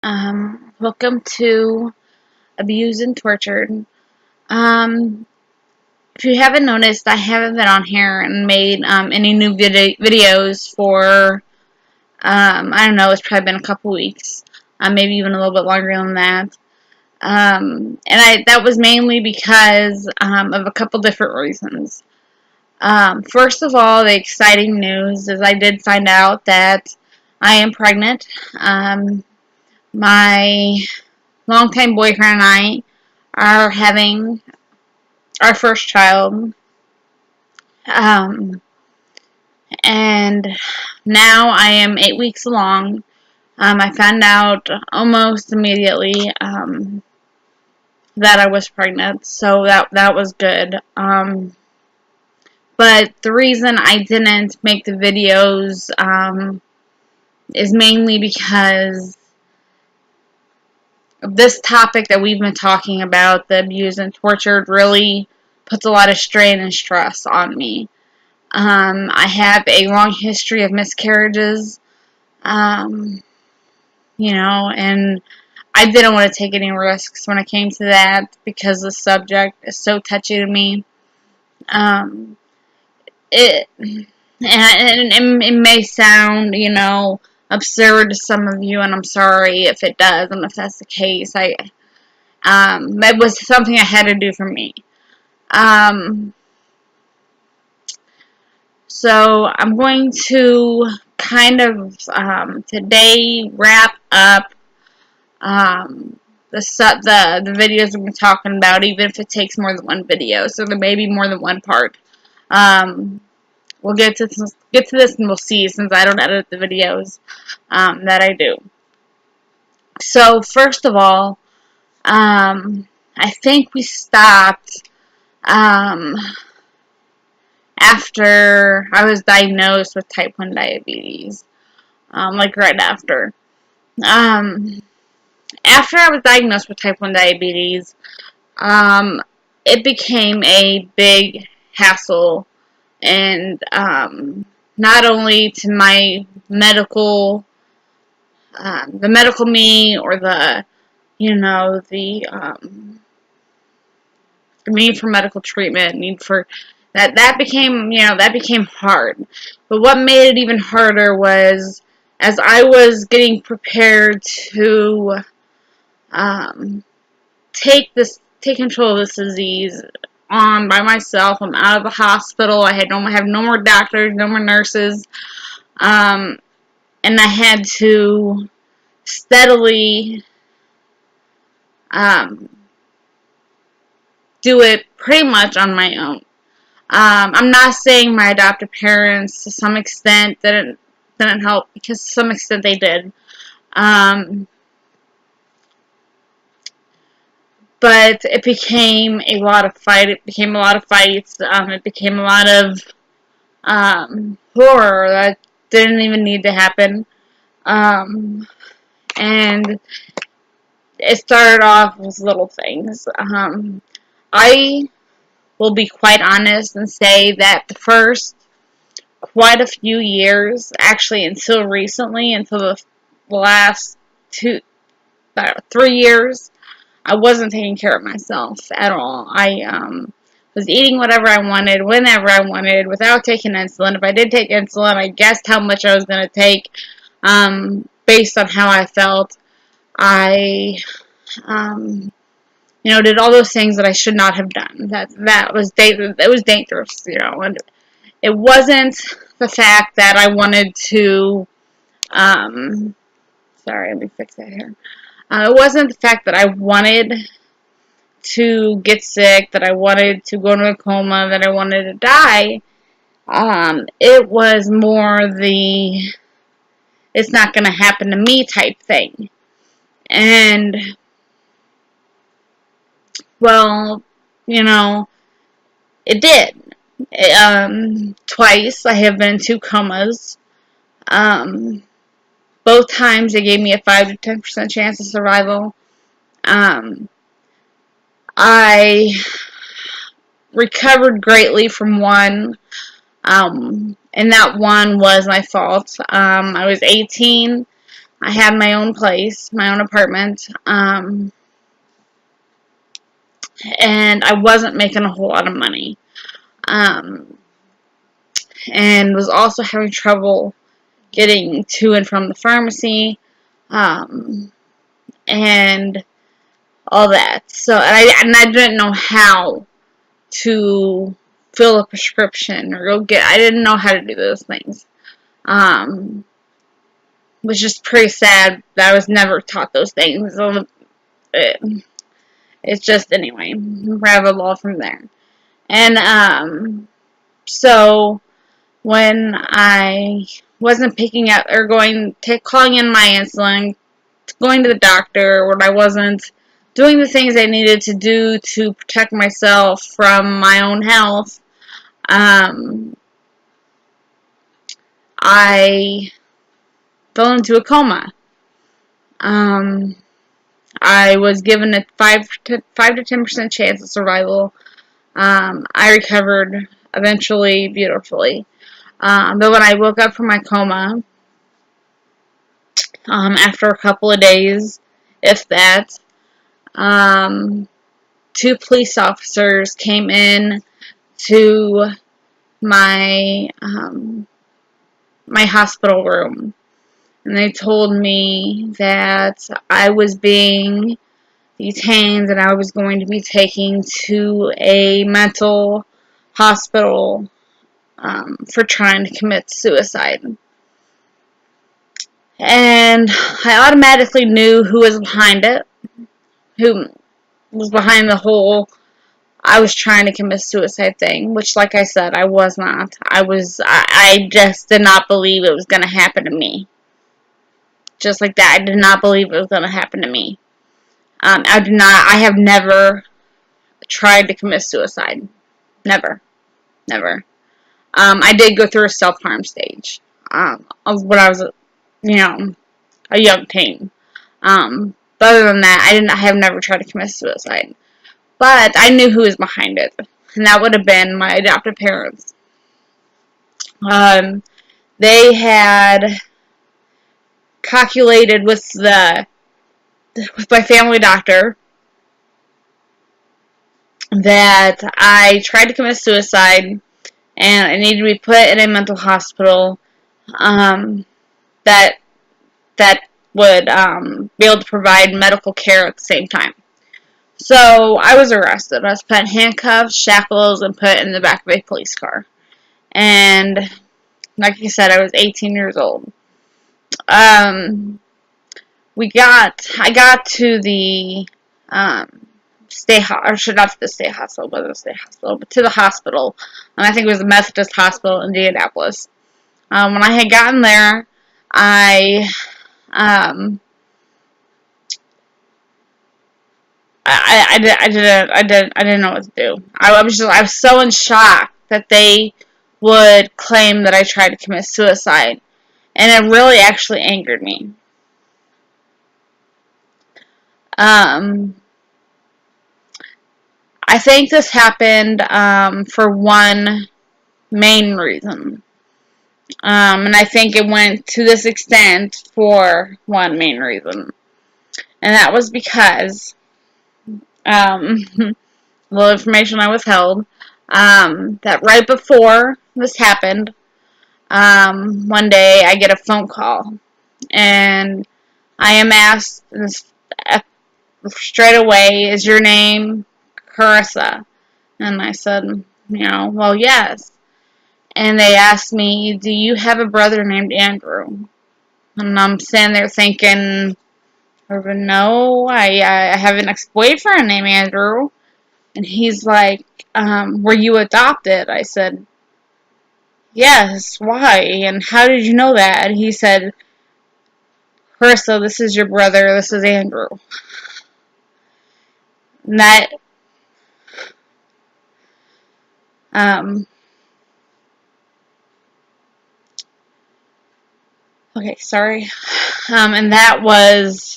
Welcome to Abused and Tortured. Um, if you haven't noticed, I haven't been on here and made any new videos for, I don't know, it's probably been a couple weeks, maybe even a little bit longer than that. That was mainly because of a couple different reasons. First of all, the exciting news is I did find out that I am pregnant. My longtime boyfriend and I are having our first child. Um, and now I am 8 weeks along. I found out almost immediately that I was pregnant, so that was good. But the reason I didn't make the videos is mainly because this topic that we've been talking about, the abused and tortured, really puts a lot of strain and stress on me. I have a long history of miscarriages, and I didn't want to take any risks when it came to that because the subject is so touchy to me. Um, it it may sound, absurd to some of you, and I'm sorry if it does, and if that's the case. That was something I had to do for me. So I'm going to kind of today wrap up the videos we've been talking about, even if it takes more than one video. So there may be more than one part. We'll get to this and we'll see, since I don't edit the videos that I do. So first of all, I think we stopped after I was diagnosed with type 1 diabetes, like right after. After I was diagnosed with type 1 diabetes, it became a big hassle, and not only to my medical, the medical me, or the need for medical treatment, need for that became hard. But what made it even harder was, as I was getting prepared to take control of this disease on by myself. I'm out of the hospital. I have no more doctors, no more nurses, and I had to steadily do it pretty much on my own. I'm not saying my adoptive parents to some extent didn't help, because to some extent they did. But it became a lot of fight. It became a lot of fights. It became a lot of horror that didn't even need to happen. And it started off with little things. I will be quite honest and say that the first quite a few years, actually until recently, until the last 3 years, I wasn't taking care of myself at all. I was eating whatever I wanted, whenever I wanted, without taking insulin. If I did take insulin, I guessed how much I was going to take based on how I felt. I did all those things that I should not have done. That was dangerous, and it wasn't the fact that I wanted to, sorry, let me fix that here. It wasn't the fact that I wanted to get sick, that I wanted to go into a coma, that I wanted to die. It was more the it's not going to happen to me type thing. And, well, it did. Twice I have been in 2 comas. Both times they gave me a 5 to 10% chance of survival. I recovered greatly from one, and that one was my fault. I was 18. I had my own place, my own apartment, and I wasn't making a whole lot of money, and was also having trouble getting to and from the pharmacy, and all that. So, and I didn't know how to fill a prescription or go get. I didn't know how to do those things. Was just pretty sad that I was never taught those things. So it's just, anyway, rabbit hole from there. And so when I wasn't picking up or calling in my insulin, going to the doctor, when I wasn't doing the things I needed to do to protect myself from my own health, I fell into a coma. I was given a 5 to 10% chance of survival. I recovered eventually beautifully. But when I woke up from my coma, after a couple of days, if that, two police officers came in to my my hospital room, and they told me that I was being detained and I was going to be taken to a mental hospital for trying to commit suicide. And I automatically knew who was behind it, who was behind the whole I was trying to commit suicide thing, which, like I said, I was not. I just did not believe it was going to happen to me. Just like that, I did not believe it was going to happen to me. I have never tried to commit suicide. Never. Never. I did go through a self-harm stage. When I was, a young teen. But other than that, I have never tried to commit suicide. But I knew who was behind it. And that would have been my adoptive parents. They had calculated with my family doctor that I tried to commit suicide and I needed to be put in a mental hospital that would be able to provide medical care at the same time. So I was arrested. I was put in handcuffs, shackles, and put in the back of a police car. And like you said, I was 18 years old. I got to the not to the state hospital, but the state hospital, but to the hospital. And I think it was the Methodist Hospital in Indianapolis. When I had gotten there, I didn't know what to do. I was so in shock that they would claim that I tried to commit suicide, and it really actually angered me. I think this happened for one main reason, and I think it went to this extent for one main reason, and that was because the information I withheld, that right before this happened, one day I get a phone call, and I am asked straight away, "Is your name Carissa?" And I said, well, yes. And they asked me, "Do you have a brother named Andrew?" And I'm standing there thinking, no, I have an ex-boyfriend named Andrew. And he's like, "Were you adopted?" I said, "Yes, why? And how did you know that?" He said, "Carissa, this is your brother, this is Andrew." And that, okay, sorry. And that was,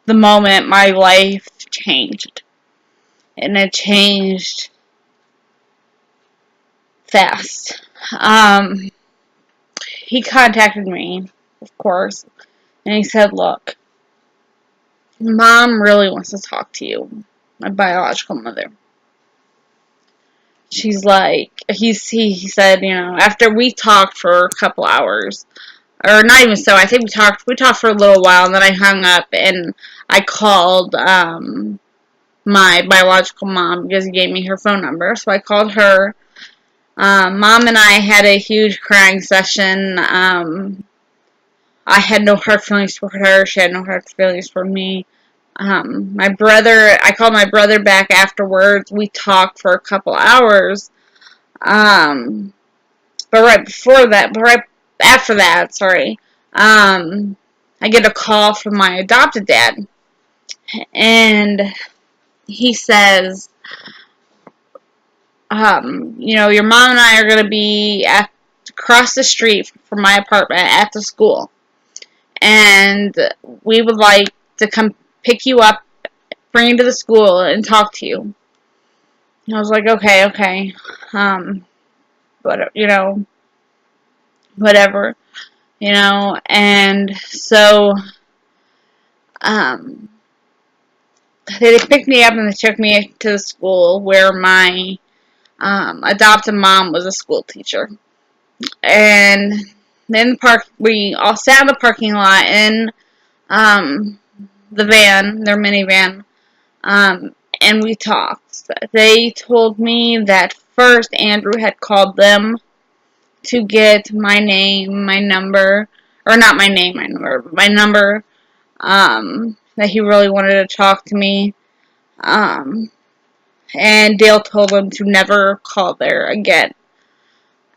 the moment my life changed. And it changed fast. he contacted me, of course, and he said, look, Mom really wants to talk to you, my biological mother. She's like, he said, after we talked for a couple hours, or not even so, I think we talked for a little while, and then I hung up, and I called, my biological mom, because he gave me her phone number, so I called her. Mom and I had a huge crying session. I had no hard feelings toward her. She had no hard feelings for me. I called my brother back afterwards. We talked for a couple hours. Um, but right after that, sorry, I get a call from my adopted dad, and he says, your mom and I are going to be across the street from my apartment at the school, and we would like to come pick you up, bring you to the school, and talk to you. And I was like, okay, but whatever, and so um, they picked me up and they took me to the school where my adopted mom was a school teacher. And then we all sat in the parking lot in the van, their minivan, and we talked. They told me that first Andrew had called them to get my name, my number, or not my name, my number, that he really wanted to talk to me. And Dale told him to never call there again.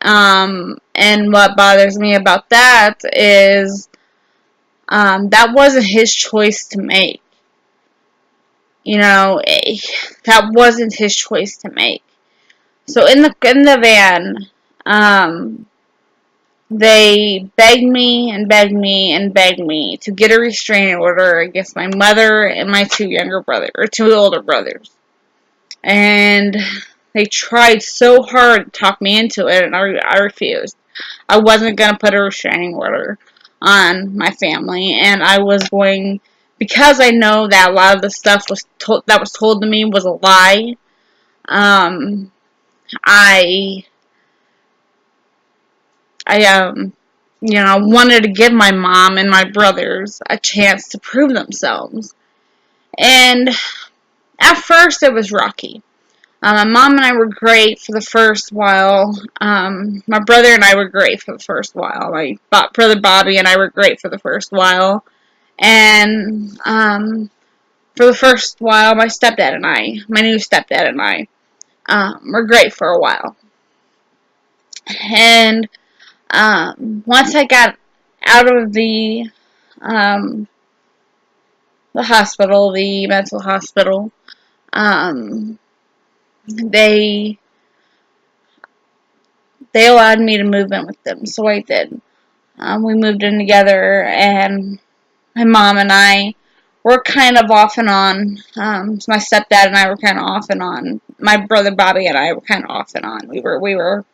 And what bothers me about that is that wasn't his choice to make. That wasn't his choice to make. So in the van, they begged me and begged me and begged me to get a restraining order against my mother and my two older brothers. And they tried so hard to talk me into it, and I refused. I wasn't going to put a restraining order on my family, and I was going, because I know that a lot of the stuff that was told to me was a lie. I wanted to give my mom and my brothers a chance to prove themselves. And at first it was rocky. My mom and I were great for the first while. My brother and I were great for the first while. My brother Bobby and I were great for the first while. And for the first while, my new stepdad and I, were great for a while. And once I got out of the hospital, the mental hospital, they allowed me to move in with them, so I did. We moved in together, and my mom and I were kind of off and on. So my stepdad and I were kind of off and on. My brother Bobby and I were kind of off and on. We were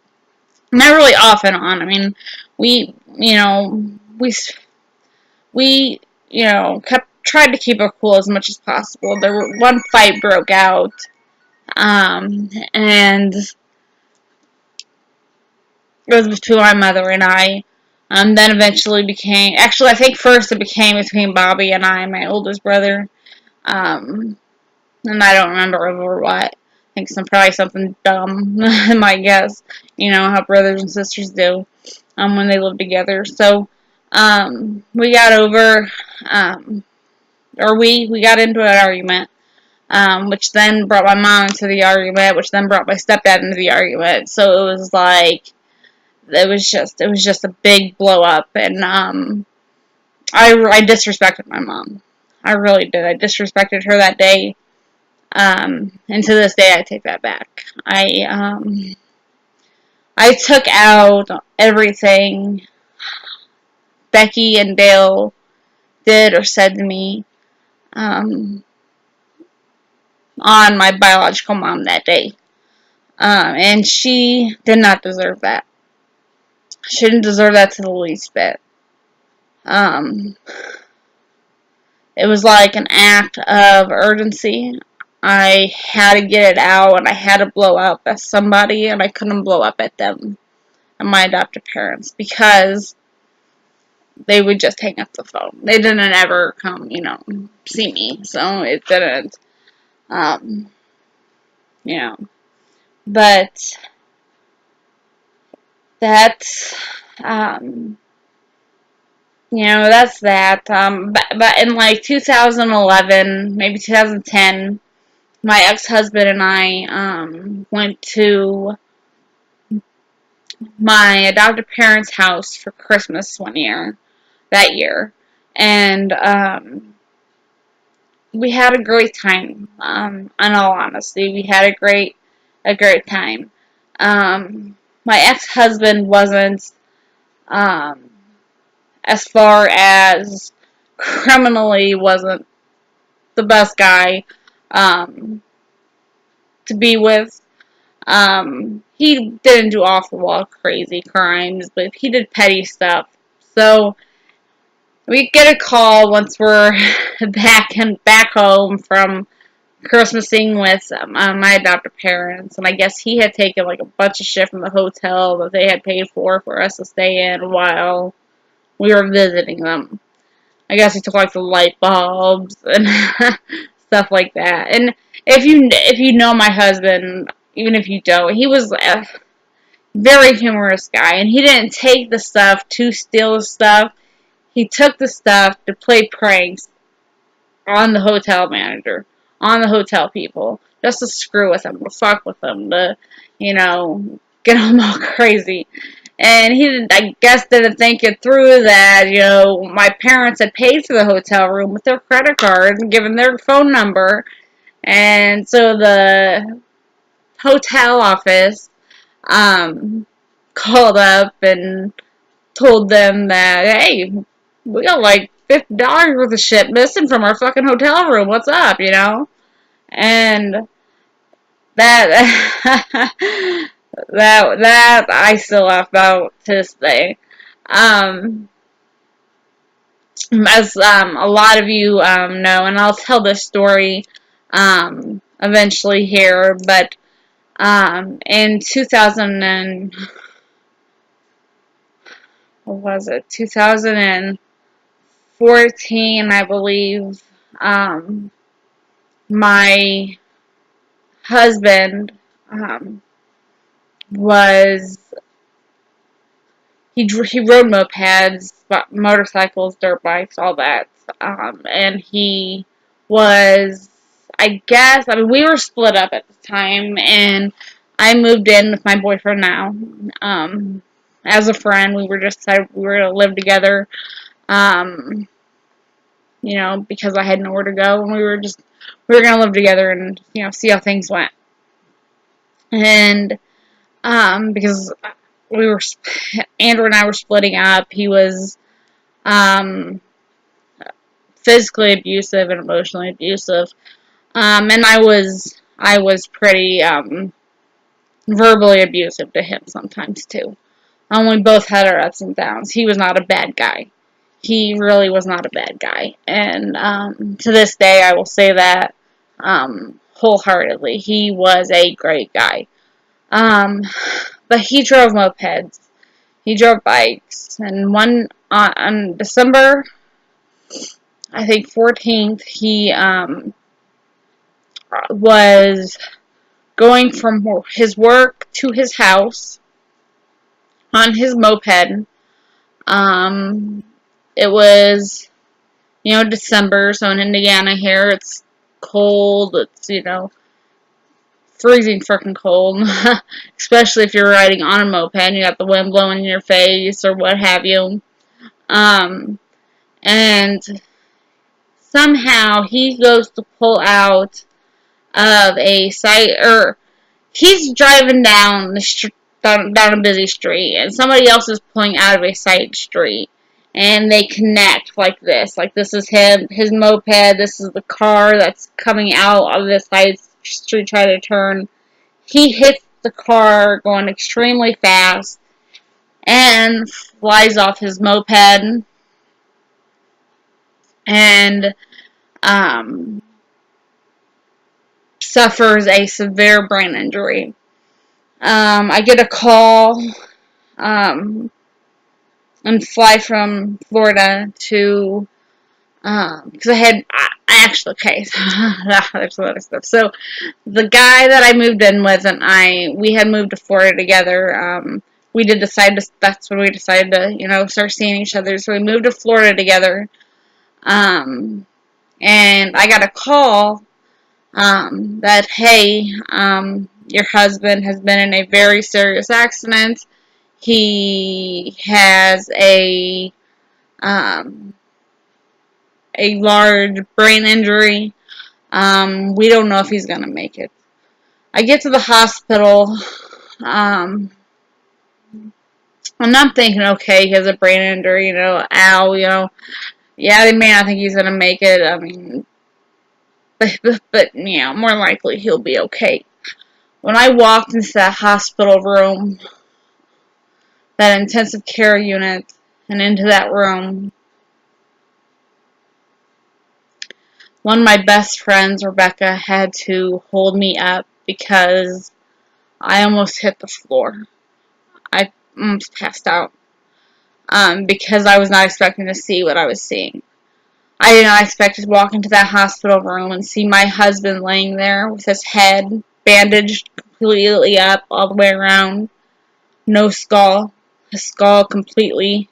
not really off and on. I mean, we tried to keep it cool as much as possible. One fight broke out, and it was between my mother and I. Then eventually I think first it became between Bobby and I, my oldest brother. And I don't remember over what. I think probably something dumb, my guess. How brothers and sisters do when they live together. So we got over, we got into an argument, which then brought my mom into the argument, which then brought my stepdad into the argument. So it was like, it was just a big blow up, and I disrespected my mom. I really did. I disrespected her that day, and to this day I take that back. I took out everything Becky and Dale did or said to me on my biological mom that day, and she did not deserve that. She didn't deserve that to the least bit. Um, it was like an act of urgency. I had to get it out, and I had to blow up at somebody, and I couldn't blow up at them, and my adoptive parents, because they would just hang up the phone. They didn't ever come, see me, so it didn't, um, you know, but that's, um, that's that. But in like 2011, maybe 2010, my ex-husband and I went to my adoptive parents' house for Christmas that year, and we had a great time. In all honesty, we had a great time. My ex-husband wasn't, um, as far as criminally, wasn't the best guy um, to be with. He didn't do off the wall crazy crimes, but he did petty stuff. So we get a call once we're back home from Christmasing with my adoptive parents, and I guess he had taken like a bunch of shit from the hotel that they had paid for us to stay in while we were visiting them. I guess he took like the light bulbs and stuff like that. And if you know my husband, even if you don't, he was a very humorous guy, and he didn't take the stuff to steal the stuff. He took the stuff to play pranks on the hotel manager, on the hotel people, just to screw with them, to fuck with them, to, get them all crazy. And he, I guess, didn't think it through that, my parents had paid for the hotel room with their credit card and given their phone number. And so the hotel office called up and told them that, hey, we got like $50 worth of shit missing from our fucking hotel room. What's up, And that that I still laugh about to this day. Um, as a lot of you know, and I'll tell this story eventually here, but in 2000 and what was it? 2014, I believe. My husband was he rode mopeds, motorcycles, dirt bikes, all that, and he was, I guess, I mean, we were split up at the time, and I moved in with my boyfriend now. As a friend, we were just decided we were gonna live together. Um, because I had nowhere to go, and we were gonna live together and see how things went. And because we were Andrew and I were splitting up, he was um, physically abusive and emotionally abusive, and I was pretty verbally abusive to him sometimes too. We both had our ups and downs. He was not a bad guy. He really was not a bad guy. And to this day, I will say that wholeheartedly. He was a great guy. But he drove mopeds. He drove bikes. And on December, I think 14th, he was going from his work to his house on his moped. Um, it was, December, so in Indiana here, it's cold, it's, freezing freaking cold, especially if you're riding on a moped and you got the wind blowing in your face or what have you. And somehow he goes to pull out of a site, or he's driving down the street, down a busy street, and somebody else is pulling out of a side street, and they connect like this. Like, this is his moped, this is the car that's coming out of this side street trying to turn. He hits the car going extremely fast, and flies off his moped and suffers a severe brain injury. I get a call and fly from Florida to because I actually, okay, there's a lot of stuff. So the guy that I moved in with and we had moved to Florida together. We did decide to, that's when we decided to, start seeing each other. So we moved to Florida together. And I got a call, that, hey, your husband has been in a very serious accident. He has um, a large brain injury. We don't know if he's going to make it. I get to the hospital, and I'm thinking, okay, he has a brain injury, ow, yeah, they may not think he's going to make it. I mean, but, more likely he'll be okay. When I walked into that hospital room, that intensive care unit, and into that room, one of my best friends, Rebecca, had to hold me up because I almost hit the floor. I almost passed out, because I was not expecting to see what I was seeing. I did not expect to walk into that hospital room and see my husband laying there with his head bandaged completely up all the way around, no skull, his skull completely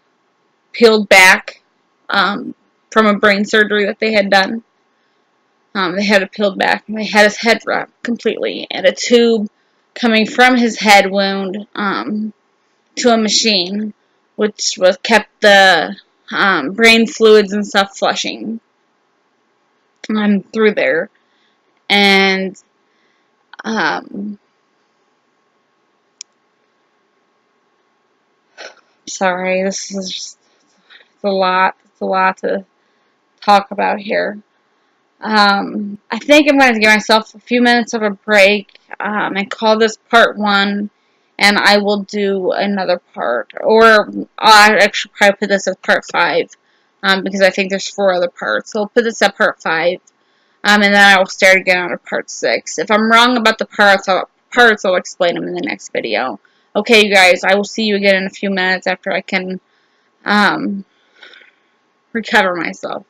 peeled back, from a brain surgery that they had done. They had it peeled back, and they had his head wrapped completely, and a tube coming from his head wound, to a machine, which was kept the brain fluids and stuff flushing through there. And sorry, this is just it's a lot. It's a lot to talk about here. I think I'm going to give myself a few minutes of a break, and call this part 1, and I will do another part. Or I'll actually probably put this as part 5, because I think there's 4 other parts. So I'll put this at part 5, and then I will start again on part 6. If I'm wrong about the parts, I'll explain them in the next video. Okay, you guys, I will see you again in a few minutes after I can recover myself.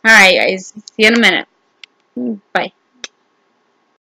Alright, guys. See you in a minute. Bye.